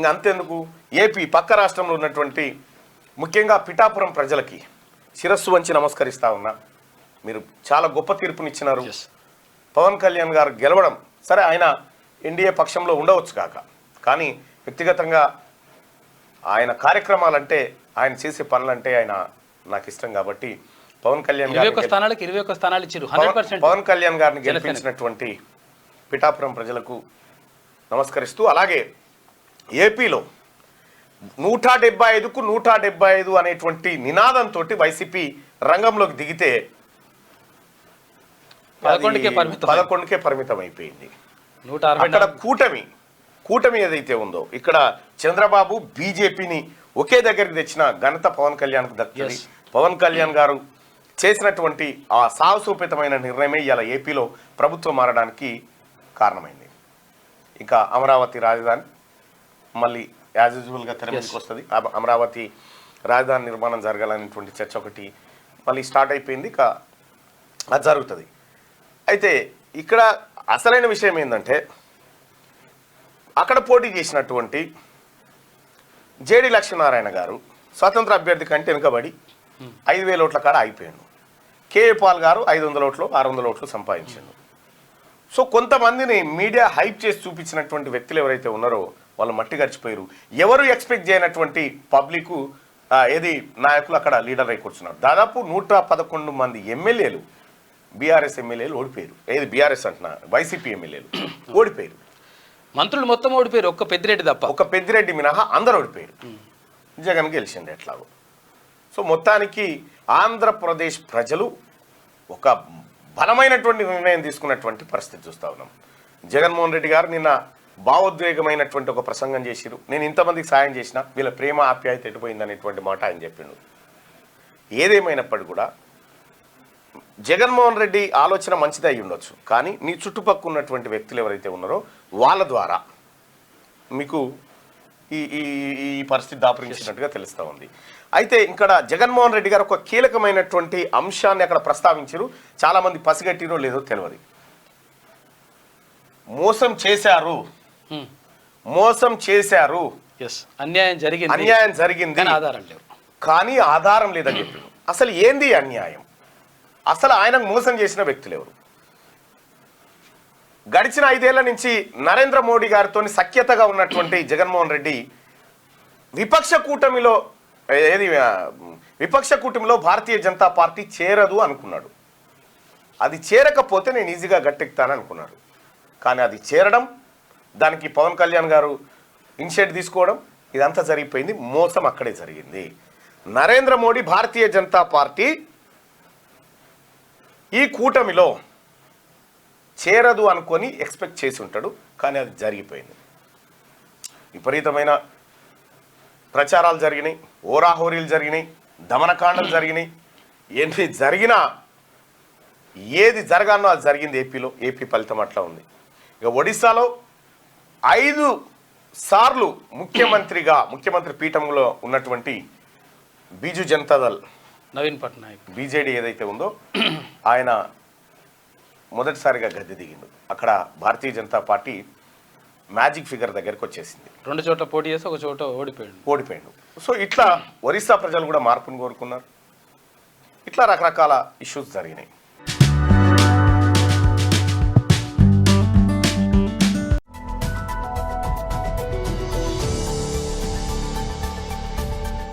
ఇంక అంతెందుకు ఏపీ పక్క రాష్ట్రంలో ఉన్నటువంటి ముఖ్యంగా పిఠాపురం ప్రజలకి శిరస్సు వంచి నమస్కరిస్తా ఉన్నా. మీరు చాలా గొప్ప తీర్పునిచ్చినారు. పవన్ కళ్యాణ్ గారు గెలవడం సరే, ఆయన ఎన్డీఏ పక్షంలో ఉండవచ్చు కాక, కానీ వ్యక్తిగతంగా ఆయన కార్యక్రమాలంటే, ఆయన చేసే పనులంటే ఆయన నాకు ఇష్టం కాబట్టి పవన్ కళ్యాణ్ గారు 21 స్థానాలు ఇచ్చారు. పవన్ కళ్యాణ్ గారిని గెలిపించినటువంటి పిఠాపురం ప్రజలకు నమస్కరిస్తూ, అలాగే ఏపీలో 175కు 175 అనేటువంటి నినాదంతో వైసీపీ రంగంలోకి దిగితే 11కే పరిమితం అయిపోయింది. అక్కడ కూటమి ఏదైతే ఉందో, ఇక్కడ చంద్రబాబు బీజేపీని ఒకే దగ్గరికి తెచ్చిన ఘనత పవన్ కళ్యాణ్కు దక్కింది. పవన్ కళ్యాణ్ గారు చేసినటువంటి ఆ సాహసోపేతమైన నిర్ణయమే ఇలా ఏపీలో ప్రభుత్వం మారడానికి కారణమైంది. ఇంకా అమరావతి రాజధాని మళ్ళీ యాజ్ యూజువల్గా తెర మీదకి వస్తుంది. అమరావతి రాజధాని నిర్మాణం జరగాలనేటువంటి చర్చ ఒకటి మళ్ళీ స్టార్ట్ అయిపోయింది. ఇక అది జరుగుతుంది. అయితే ఇక్కడ అసలైన విషయం ఏంటంటే, అక్కడ పోటీ చేసినటువంటి జేడి లక్ష్మీనారాయణ గారు స్వతంత్ర అభ్యర్థి కంటే వెనుకబడి 5,000 ఓట్ల కాడ అయిపోయాడు. కేఏ పాల్ గారు 500 ఓట్లు 600 ఓట్లు సంపాదించాడు. సో కొంతమందిని మీడియా హైప్ చేసి చూపించినటువంటి వ్యక్తులు ఎవరైతే ఉన్నారో వాళ్ళు మట్టి గడిచిపోయారు. ఎవరు ఎక్స్పెక్ట్ చేయనటువంటి పబ్లిక్ ఏది నాయకులు అక్కడ లీడర్ అయి కూర్చున్నారు. దాదాపు 111 మంది ఎమ్మెల్యేలు, బీఆర్ఎస్ ఎమ్మెల్యేలు ఓడిపోయారు. ఏది బీఆర్ఎస్ అంటున్నా, వైసీపీ ఎమ్మెల్యేలు ఓడిపోయారు. మంత్రులు మొత్తం ఓడిపోయారు, ఒక్క పెద్దిరెడ్డి తప్ప. ఒక్క పెద్దిరెడ్డి మినహా అందరూ ఓడిపోయారు. జగన్ గెలిచింది ఎట్లాగో. సో మొత్తానికి ఆంధ్రప్రదేశ్ ప్రజలు ఒక బలమైనటువంటి నిర్ణయం తీసుకున్నటువంటి పరిస్థితి చూస్తూ ఉన్నాం. జగన్మోహన్ రెడ్డి గారు నిన్న భావోద్వేగమైనటువంటి ఒక ప్రసంగం చేసిరు. నేను ఇంతమందికి సాయం చేసిన, వీళ్ళ ప్రేమ ఆప్యాయత ఎటుపోయింది అనేటువంటి మాట ఆయన చెప్పిండు. ఏదేమైనప్పటికీ కూడా జగన్మోహన్ రెడ్డి ఆలోచన మంచిది అయి ఉండొచ్చు, కానీ నీ చుట్టుపక్కల ఉన్నటువంటి వ్యక్తులు ఎవరైతే ఉన్నారో వాళ్ళ ద్వారా మీకు ఈ పరిస్థితి దాపురించినట్టుగా తెలుస్తూ ఉంది. అయితే ఇక్కడ జగన్మోహన్ రెడ్డి గారు ఒక కీలకమైనటువంటి అంశాన్ని అక్కడ ప్రస్తావించారు. చాలామంది పసిగట్టిరో లేదో తెలియదు. మోసం చేశారు, అన్యాయం జరిగింది కానీ ఆధారం లేదని చెప్పారు. అసలు ఏంది అన్యాయం? అసలు ఆయనకు మోసం చేసిన వ్యక్తులు ఎవరు? గడిచిన 5 ఏళ్ల నుంచి నరేంద్ర మోడీ గారితో సఖ్యతగా ఉన్నటువంటి జగన్మోహన్ రెడ్డి విపక్ష కూటమిలో భారతీయ జనతా పార్టీ చేరదు అనుకున్నాడు. అది చేరకపోతే నేను ఈజీగా గట్టెక్కుతాను అనుకున్నాడు. కానీ అది చేరడం, దానికి పవన్ కళ్యాణ్ గారు ఇనిషియేటివ్ తీసుకోవడం, ఇదంతా జరిగిపోయింది. మోసం అక్కడే జరిగింది. నరేంద్ర మోడీ భారతీయ జనతా పార్టీ ఈ కూటమిలో చేరదు అనుకొని ఎక్స్పెక్ట్ చేసి ఉంటాడు, కానీ అది జరిగిపోయింది. విపరీతమైన ప్రచారాలు జరిగినాయి, ఓరాహోరీలు జరిగినాయి, దమనకాండలు జరిగినాయి. ఏంటి జరిగినా ఏది జరగానో అది జరిగింది ఏపీలో. ఏపీ ఫలితం అట్లా ఉంది. ఇక ఒడిశాలో 5 సార్లు ముఖ్యమంత్రి పీఠంలో ఉన్నటువంటి బీజు జనతాదళ్ నవీన్ పట్నాయక్ బీజేడీ ఏదైతే ఉందో ఆయన మొదటిసారిగా గద్దె దిగిండు. అక్కడ Bharatiya Janata party magic figure దగ్గరికి వచ్చేసింది. 2 చోట్ల పోటీ చేసి ఒక చోట ఓడిపోయాడు. సో ఇట్లా ఒరిస్సా ప్రజలు కూడా మార్పును కోరుకున్నారు. ఇట్లా రకరకాల ఇష్యూస్ జరిగినాయి.